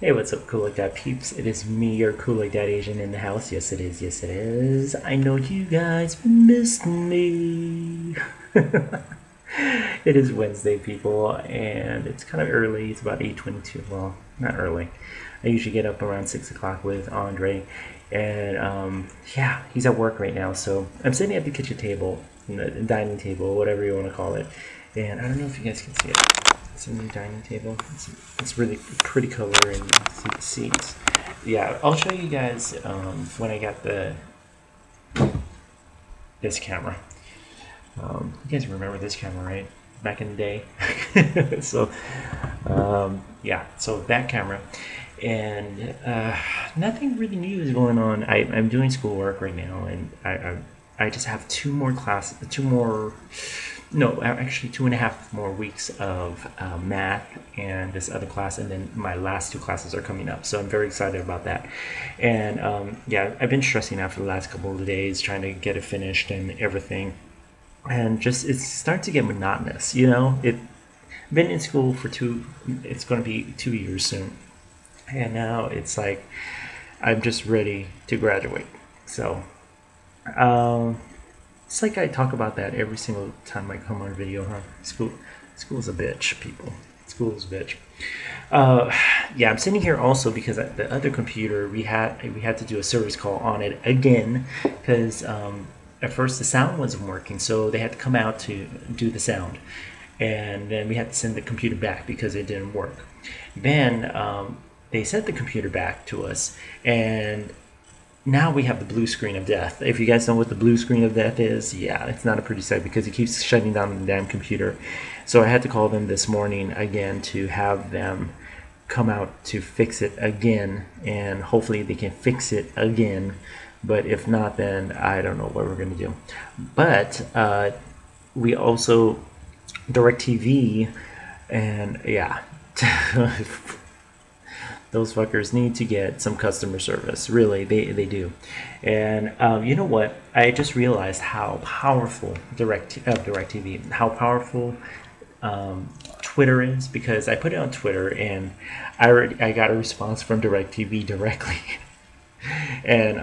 Hey, what's up, Coolik peeps? It is me, your Coolikedatazian in the house. Yes, it is. Yes, it is. I know you guys missed me. It is Wednesday, people, and it's kind of early. It's about 8:22. Well, not early. I usually get up around 6 o'clock with Andre, and yeah, he's at work right now. So I'm sitting at the kitchen table, the dining table, whatever you want to call it. And I don't know if you guys can see it. It's a new dining table. It's really pretty color and see the seats. Yeah, I'll show you guys when I got this camera. You guys remember this camera, right? Back in the day. So yeah, so that camera, and nothing really new is going on. I'm doing schoolwork right now, and I just have two more classes, two more, no, actually 2.5 more weeks of math and this other class, and then my last two classes are coming up. So I'm very excited about that. And yeah, I've been stressing out for the last couple of days trying to get it finished and everything. And just it's starting to get monotonous, you know. It been in school for it's going to be 2 years soon, and now it's like I'm just ready to graduate. So it's like I talk about that every single time I come on video, huh? School's a bitch, people. School's a bitch. Uh, yeah, I'm sitting here also because the other computer we had to do a service call on it again because at first the sound wasn't working, so they had to come out to do the sound, and then we had to send the computer back because it didn't work. Then they sent the computer back to us, and now we have the blue screen of death. If you guys know what the blue screen of death is, yeah, it's not a pretty sight because it keeps shutting down the damn computer. So I had to call them this morning again to have them come out to fix it again, and hopefully they can fix it again. But if not, then I don't know what we're going to do. But we also DirecTV, and yeah, those fuckers need to get some customer service. Really, they do. And you know what? I just realized how powerful DirecTV, how powerful Twitter is, because I put it on Twitter and I got a response from DirecTV directly, and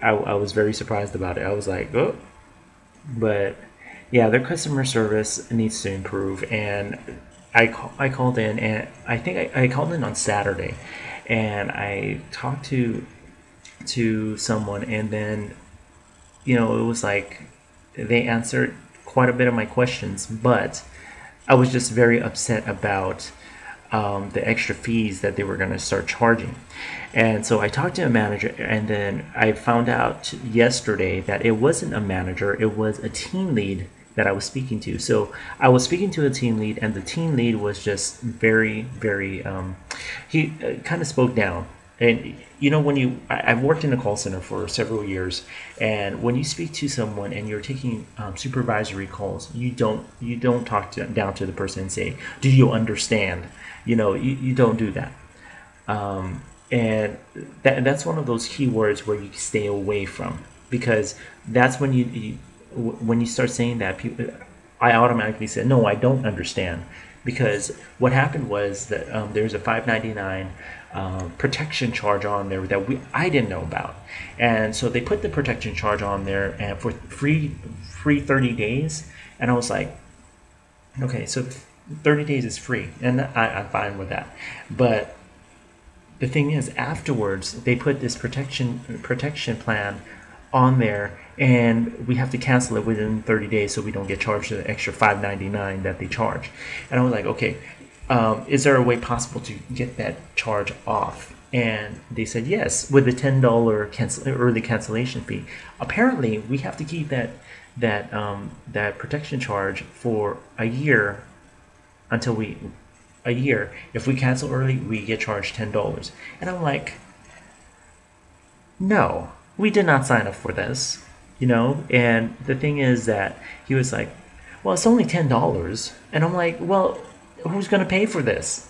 I was very surprised about it. I was like, oh, but yeah, their customer service needs to improve. And I called in, and I think I called in on Saturday, and I talked to someone, and then it was like they answered quite a bit of my questions, but I was just very upset about the extra fees that they were going to start charging. And so I talked to a manager, and then I found out yesterday that it wasn't a manager, it was a team lead that I was speaking to. So I was speaking to a team lead, and the team lead was just very, very, he kind of spoke down. And when I've worked in a call center for several years, and when you speak to someone and you're taking supervisory calls, you don't talk down to the person and say, "Do you understand?" You don't do that. And that's one of those keywords where you stay away from, because that's when you start saying that, people, I automatically said, no, I don't understand. Because what happened was that there's a $5.99 protection charge on there that I didn't know about, and so they put the protection charge on there and for free 30 days, and I was like, okay, so 30 days is free, and I'm fine with that. But the thing is, afterwards they put this protection plan on there, and we have to cancel it within 30 days so we don't get charged the extra $5.99 that they charge. And I was like, okay, is there a way possible to get that charge off? And they said yes, with the $10 early cancellation fee. Apparently we have to keep that protection charge for a year, until a year. If we cancel early, we get charged $10. And I'm like, no, we did not sign up for this, And the thing is that he was like, well, it's only $10. And I'm like, well, who's going to pay for this?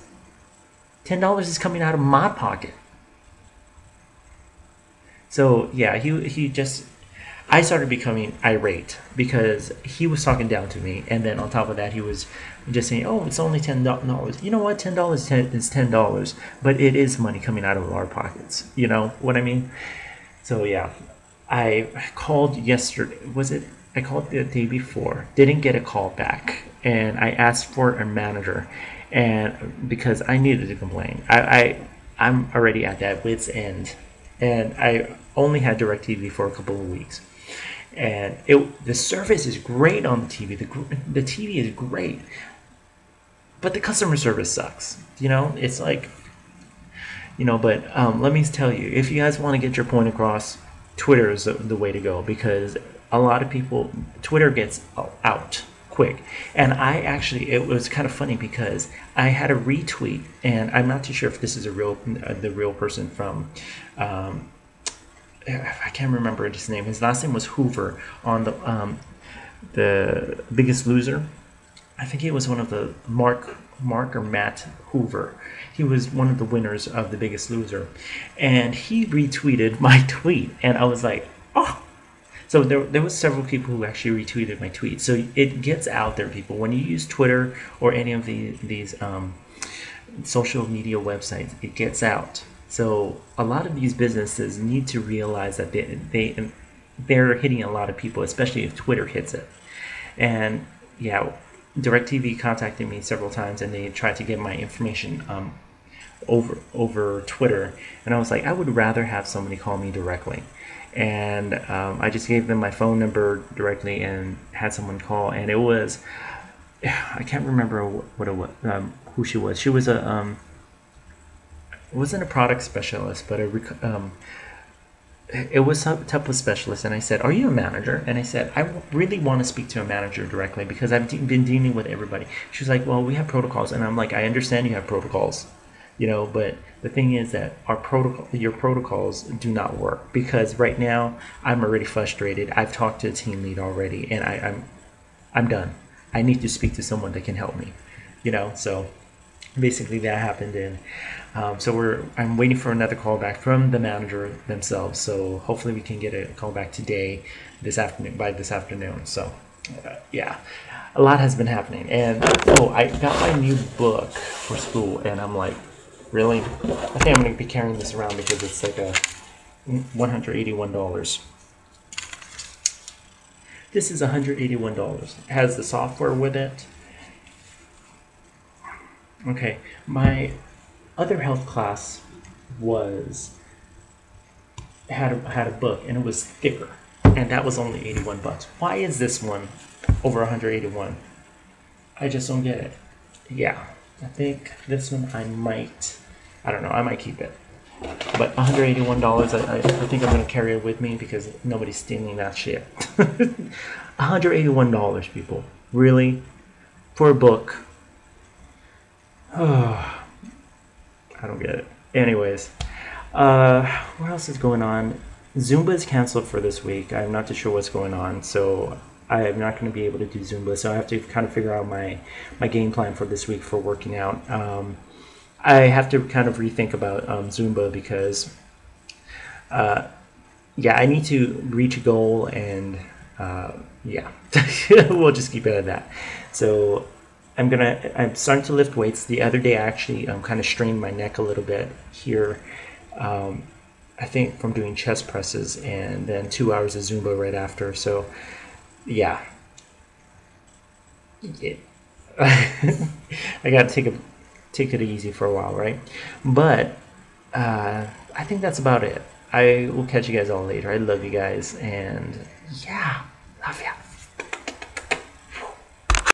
$10 is coming out of my pocket. So yeah, he just, I started becoming irate because he was talking down to me, and then on top of that, he was just saying, "Oh, it's only $10." You know what? $10 is $10, but it is money coming out of our pockets. You know what I mean? So yeah, I called yesterday. Was it? I called the day before. Didn't get a call back, and I asked for a manager, and because I needed to complain, I'm already at that wit's end, and I only had DirecTV for a couple of weeks, and the service is great on the TV. The TV is great, but the customer service sucks. You know, it's like, you know. But let me tell you, if you guys want to get your point across, Twitter is the way to go, because a lot of people, Twitter gets out quick. And I actually, it was kind of funny because I had a retweet, and I'm not too sure if this is the real person from, I can't remember his name. His last name was Hoover on the Biggest Loser. I think he was one of the Mark or Matt Hoover. He was one of the winners of The Biggest Loser, and he retweeted my tweet, and I was like, oh. So there was several people who actually retweeted my tweet. So it gets out there, people. When you use Twitter or any of these social media websites, it gets out. So a lot of these businesses need to realize that they're hitting a lot of people, especially if Twitter hits it. And yeah, DirecTV contacted me several times, and they tried to get my information over Twitter, and I was like, I would rather have somebody call me directly. And I just gave them my phone number directly and had someone call, and it was, I can't remember what it was, who she was. She was a it wasn't a product specialist, but it was some type of specialist. And I said, are you a manager? And I said, I really want to speak to a manager directly because I've been dealing with everybody. She was like, well, we have protocols. And I'm like, I understand you have protocols, you know, but the thing is that your protocols do not work, because right now I'm already frustrated. I've talked to a team lead already, and I'm done. I need to speak to someone that can help me, you know. So basically that happened, and I'm waiting for another call back from the manager themselves. So hopefully we can get a call back by this afternoon. So yeah, a lot has been happening. And I got my new book for school, and I'm like, really? I think I'm going to be carrying this around because it's like a $181. This is $181. It has the software with it. Okay, my other health class had a book, and it was thicker, and that was only 81 bucks. Why is this one over 181? I just don't get it. Yeah, I think this one I don't know, I might keep it. But $181, I think I'm going to carry it with me because nobody's stealing that shit. $181, people. Really? For a book? Oh, I don't get it. Anyways, what else is going on? Zumba is canceled for this week. I'm not too sure what's going on, so I'm not going to be able to do Zumba. So I have to kind of figure out my game plan for this week for working out. I have to kind of rethink about Zumba because, yeah, I need to reach a goal, and yeah, we'll just keep it at that. So I'm starting to lift weights. The other day I actually kind of strained my neck a little bit here. I think from doing chest presses and then 2 hours of Zumba right after. So yeah, I gotta take it easy for a while, right? But I think that's about it. I will catch you guys all later. I love you guys, and yeah.